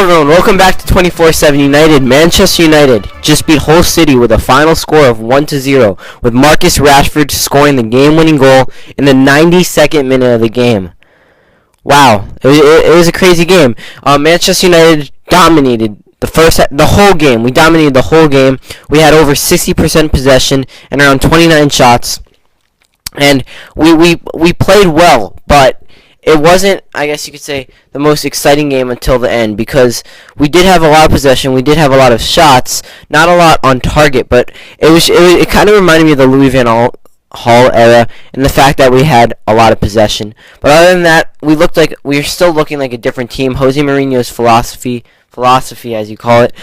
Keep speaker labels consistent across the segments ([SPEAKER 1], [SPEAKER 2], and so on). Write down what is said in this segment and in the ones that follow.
[SPEAKER 1] Hello everyone, welcome back to 24/7 United. Manchester United just beat Hull City with a final score of 1-0, with Marcus Rashford scoring the game-winning goal in the 92nd minute of the game. Wow, it was a crazy game. Manchester United dominated the whole game. We dominated the whole game. We had over 60% possession and around 29 shots, and we played well, but it wasn't, I guess you could say, the most exciting game until the end, because we did have a lot of possession, we did have a lot of shots, not a lot on target, but it kind of reminded me of the Louis van Gaal era, and the fact that we had a lot of possession. But other than that, we were still looking like a different team. Jose Mourinho's philosophy, as you call it,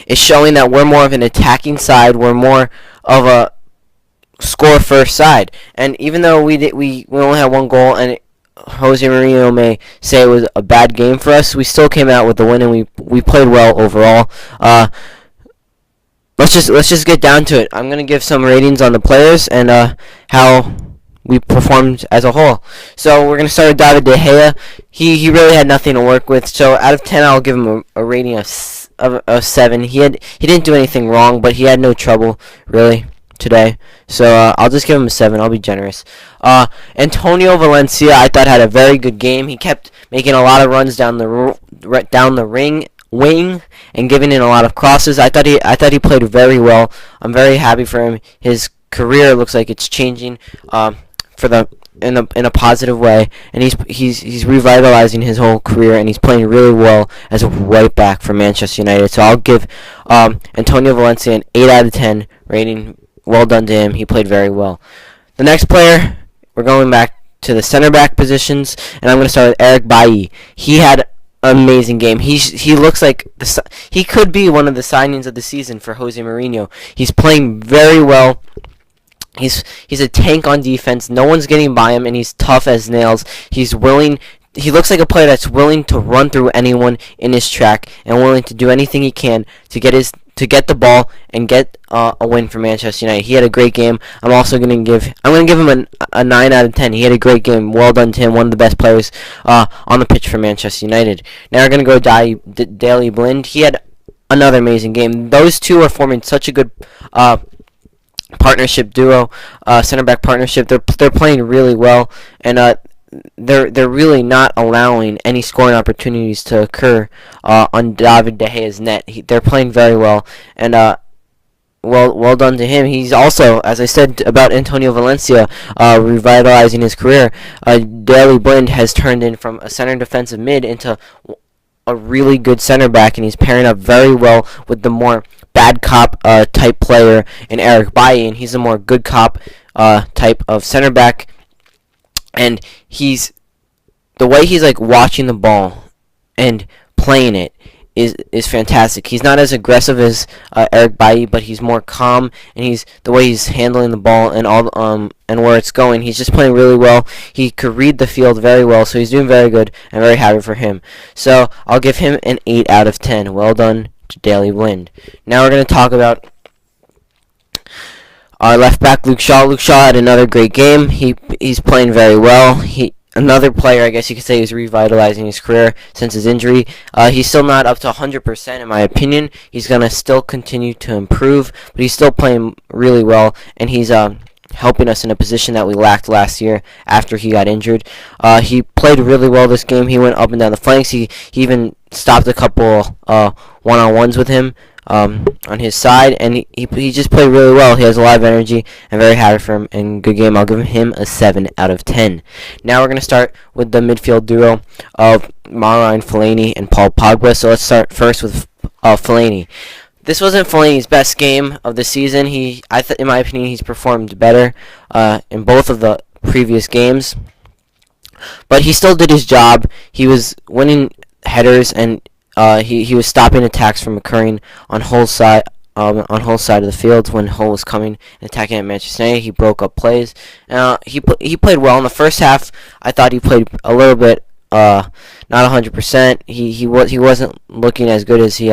[SPEAKER 1] is showing that we're more of an attacking side, we're more of a score first side, and even though we only had one goal, and Jose Mourinho may say it was a bad game for us, we still came out with the win, and we played well overall. Let's just get down to it. I'm gonna give some ratings on the players and how we performed as a whole. So we're gonna start with David De Gea. He really had nothing to work with. So out of 10, I'll give him a rating of 7. He didn't do anything wrong, but he had no trouble really today, so I'll just give him a 7. I'll be generous. Antonio Valencia, I thought, had a very good game. He kept making a lot of runs down the wing and giving in a lot of crosses. I thought he played very well. I'm very happy for him. His career looks like it's changing in a positive way, and he's revitalizing his whole career, and he's playing really well as a right back for Manchester United. So I'll give Antonio Valencia an 8 out of 10 rating. Well done to him. He played very well. The next player, we're going back to the center back positions, and I'm going to start with Eric Bailly. He had an amazing game. He looks like he could be one of the signings of the season for Jose Mourinho. He's playing very well. He's a tank on defense. No one's getting by him, and he's tough as nails. He looks like a player that's willing to run through anyone in his track and willing to do anything he can to get the ball and get a win for Manchester United. He had a great game. I'm going to give him a 9 out of 10. He had a great game. Well done to him. One of the best players on the pitch for Manchester United. Now we're going to go Daley Blind. He had another amazing game. Those two are forming such a good partnership duo, center back partnership. They're playing really well, and they're really not allowing any scoring opportunities to occur on David De Gea's net. They're playing very well, and well done to him. He's also, as I said about Antonio Valencia, revitalizing his career. Daley Blind has turned in from a center defensive mid into a really good center back, and he's pairing up very well with the more bad cop type player in Eric Bailly, and he's a more good cop type of center back. And the way he's like watching the ball and playing it is fantastic. He's not as aggressive as Eric Bailly, but he's more calm, and the way he's handling the ball and and where it's going. He's just playing really well. He could read the field very well, so he's doing very good. I'm very happy for him. So I'll give him an 8 out of 10. Well done to Daley Blind. Now we're going to talk about our left back, Luke Shaw. Luke Shaw had another great game. He's playing very well. Another player, I guess you could say, is revitalizing his career since his injury. He's still not up to 100% in my opinion. He's going to still continue to improve, but he's still playing really well, and he's helping us in a position that we lacked last year after he got injured. He played really well this game. He went up and down the flanks. He even stopped a couple one-on-ones with him on his side, and he just played really well. He has a lot of energy. I'm very happy for him, and good game. I'll give him a 7 out of 10. Now we're going to start with the midfield duo of Marouane Fellaini and Paul Pogba. So let's start first with Fellaini. This wasn't Fellaini's best game of the season. In my opinion, he's performed better in both of the previous games, but he still did his job. He was winning headers, and he was stopping attacks from occurring on Hull's side of the field when Hull was coming and attacking at Manchester United. He broke up plays. He played well in the first half. I thought he played a little bit not 100%. He wasn't looking as good as he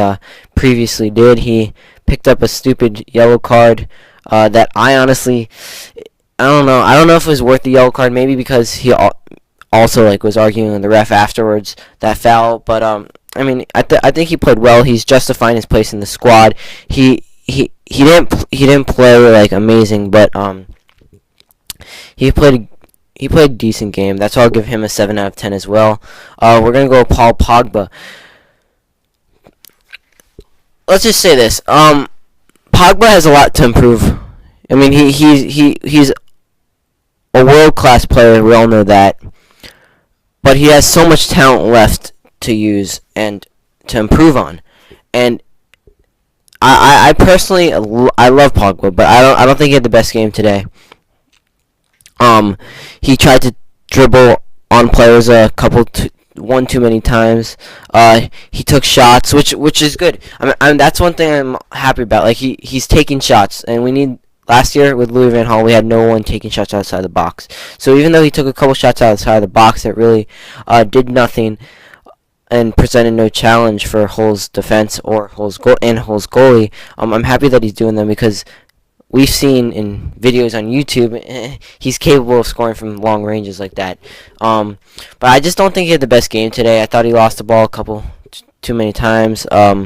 [SPEAKER 1] previously did. He picked up a stupid yellow card that I don't know if it was worth the yellow card. Maybe because he also like was arguing with the ref afterwards that foul. But I mean, I think he played well. He's justifying his place in the squad. He didn't play like amazing, but he played a decent game. That's why I'll give him a 7 out of 10 as well. We're gonna go with Paul Pogba. Let's just say this. Pogba has a lot to improve. I mean, he's a world-class player. We all know that. But he has so much talent left to use and to improve on. And I personally I love Pogba, but I don't think he had the best game today. He tried to dribble on players one too many times. He took shots, which is good. I mean that's one thing I'm happy about. Like he's taking shots, and we need. Last year with Louis Van Gaal, we had no one taking shots outside the box. So even though he took a couple shots outside the box, it really did nothing and presented no challenge for Hull's defense or Hull's goalie. I'm happy that he's doing them because we've seen in videos on YouTube he's capable of scoring from long ranges like that. But I just don't think he had the best game today. I thought he lost the ball a couple too many times. I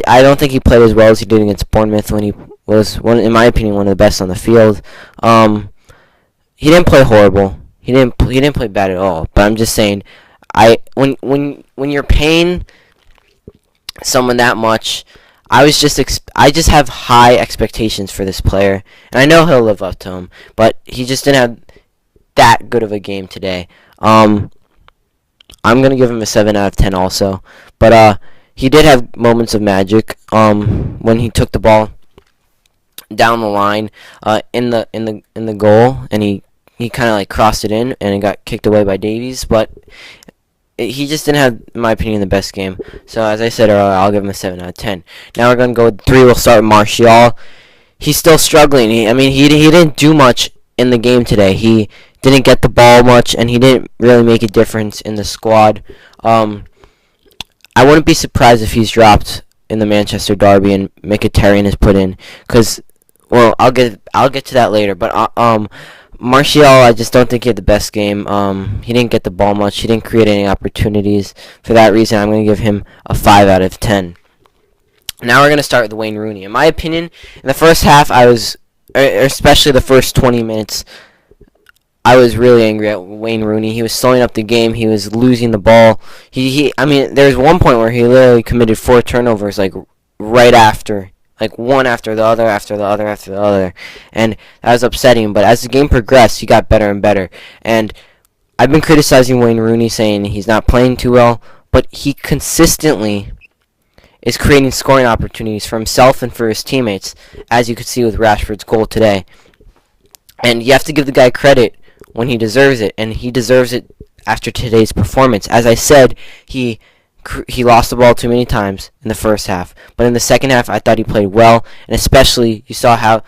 [SPEAKER 1] don't think he played as well as he did against Bournemouth when he was in my opinion, one of the best on the field. He didn't play horrible. He didn't play bad at all. But I'm just saying, when you're paying someone that much, I just have high expectations for this player, and I know he'll live up to them. But he just didn't have that good of a game today. I'm gonna give him a 7 out of 10 also. But he did have moments of magic when he took the ball down the line in the goal, and he kind of like crossed it in, and it got kicked away by Davies. But he just didn't have, in my opinion, the best game. So as I said earlier, I'll give him a 7 out of 10. Now we're gonna go with 3. We'll start with Martial. He's still struggling. He didn't do much in the game today. He didn't get the ball much, and he didn't really make a difference in the squad. I wouldn't be surprised if he's dropped in the Manchester derby and Mkhitaryan is put in, because, well, I'll get to that later. But Martial, I just don't think he had the best game. He didn't get the ball much. He didn't create any opportunities. For that reason, I'm going to give him a 5 out of 10. Now we're going to start with Wayne Rooney. In my opinion, in the first half, especially the first 20 minutes, I was really angry at Wayne Rooney. He was slowing up the game. He was losing the ball. I mean, there was one point where he literally committed 4 turnovers, like right after, like one after the other, after the other, after the other, and that was upsetting. But as the game progressed, he got better and better. And I've been criticizing Wayne Rooney, saying he's not playing too well, but he consistently is creating scoring opportunities for himself and for his teammates, as you could see with Rashford's goal today. And you have to give the guy credit when he deserves it, and he deserves it after today's performance. As I said, he lost the ball too many times in the first half, but in the second half, I thought he played well, and especially you saw how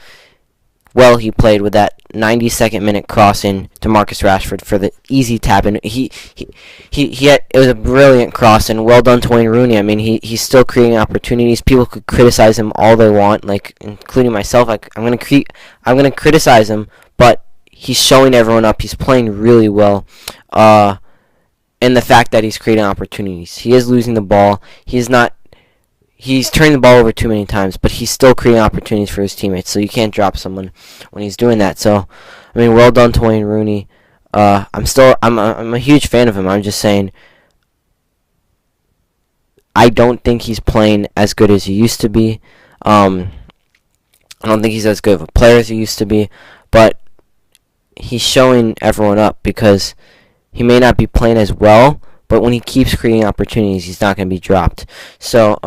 [SPEAKER 1] well he played with that 92nd minute cross in to Marcus Rashford for the easy tap, and it was a brilliant cross, and well done to Wayne Rooney. I mean, he's still creating opportunities. People could criticize him all they want, like including myself. Like I'm gonna criticize him, but he's showing everyone up. He's playing really well. And the fact that he's creating opportunities. He is losing the ball. He's turning the ball over too many times, but he's still creating opportunities for his teammates. So you can't drop someone when he's doing that. So, I mean, well done to Wayne Rooney. I'm a huge fan of him. I'm just saying, I don't think he's playing as good as he used to be. I don't think he's as good of a player as he used to be, but he's showing everyone up because he may not be playing as well, but when he keeps creating opportunities, he's not going to be dropped. So,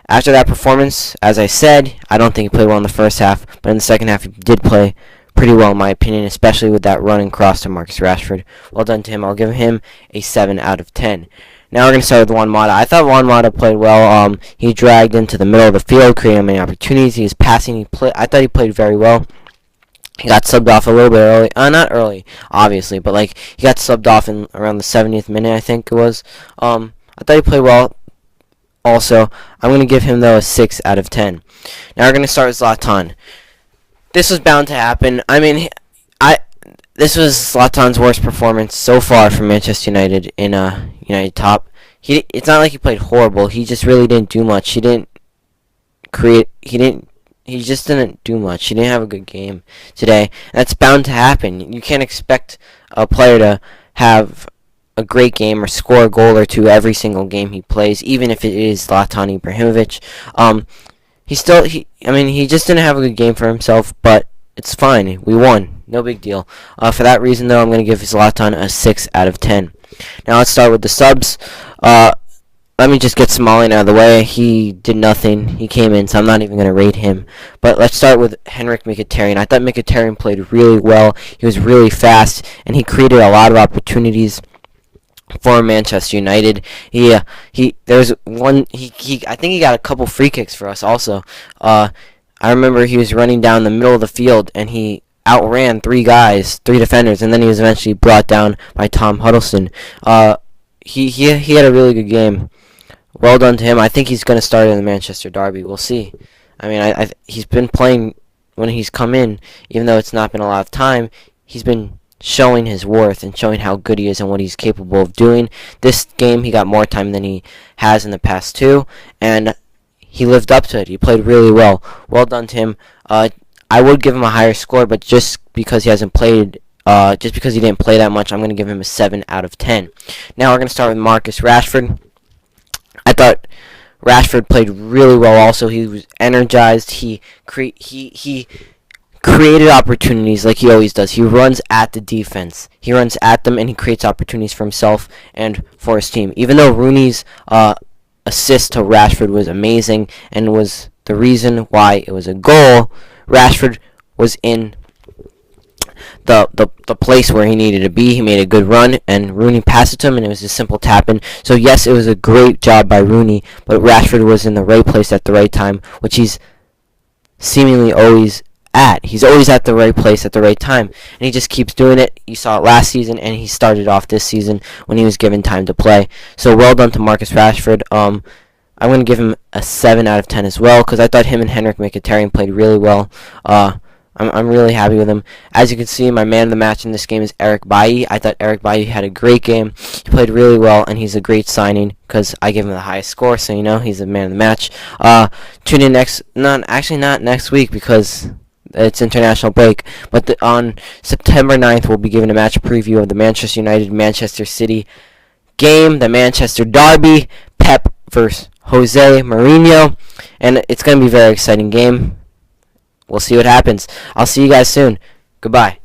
[SPEAKER 1] after that performance, as I said, I don't think he played well in the first half, but in the second half, he did play pretty well, in my opinion, especially with that run and cross to Marcus Rashford. Well done to him. I'll give him a 7 out of 10. Now we're going to start with Juan Mata. I thought Juan Mata played well. He dragged into the middle of the field, creating many opportunities. He was passing. I thought he played very well. He got subbed off a little bit early. Not early, obviously, but like he got subbed off in around the 70th minute, I think it was. I thought he played well. Also, I'm going to give him, though, a 6 out of 10. Now we're going to start with Zlatan. This was bound to happen. I mean, This was Zlatan's worst performance so far for Manchester United in United top. It's not like he played horrible. He just really didn't do much. He didn't create. He just didn't do much. He didn't have a good game today. That's bound to happen. You can't expect a player to have a great game or score a goal or two every single game he plays, even if it is Zlatan Ibrahimovic. He just didn't have a good game for himself, but it's fine. We won. No big deal. For that reason, though, I'm going to give Zlatan a 6 out of 10. Now let's start with the subs. Let me just get Smalling out of the way. He did nothing. He came in, so I'm not even going to rate him. But let's start with Henrik Mkhitaryan. I thought Mkhitaryan played really well. He was really fast, and he created a lot of opportunities for Manchester United. I think he got a couple free kicks for us also. I remember he was running down the middle of the field, and he outran three defenders, and then he was eventually brought down by Tom Huddleston. He had a really good game. Well done to him. I think he's going to start in the Manchester derby. We'll see. I mean, he's been playing when he's come in, even though it's not been a lot of time. He's been showing his worth and showing how good he is and what he's capable of doing. This game, he got more time than he has in the past two, and he lived up to it. He played really well. Well done to him. I would give him a higher score, but just because he hasn't played, just because he didn't play that much, I'm going to give him a 7 out of 10. Now we're going to start with Marcus Rashford. I thought Rashford played really well also. He was energized. He created opportunities like he always does. He runs at the defense. He runs at them, and he creates opportunities for himself and for his team. Even though Rooney's assist to Rashford was amazing and was the reason why it was a goal, Rashford was in the place where he needed to be. He made a good run, and Rooney passed it to him, and it was a simple tap-in. So yes, it was a great job by Rooney, but Rashford was in the right place at the right time, which he's seemingly always at. He's always at the right place at the right time, and he just keeps doing it. You saw it last season, and he started off this season when he was given time to play. So well done to Marcus Rashford. I'm going to give him a 7 out of 10 as well, because I thought him and Henrik Mkhitaryan played really well. I'm really happy with him. As you can see, my man of the match in this game is Eric Bailly. I thought Eric Bailly had a great game. He played really well, and he's a great signing because I gave him the highest score, so you know he's the man of the match. Tune in not next week because it's international break, but on September 9th, we'll be giving a match preview of the Manchester United-Manchester City game, the Manchester Derby, Pep versus Jose Mourinho, and it's going to be a very exciting game. We'll see what happens. I'll see you guys soon. Goodbye.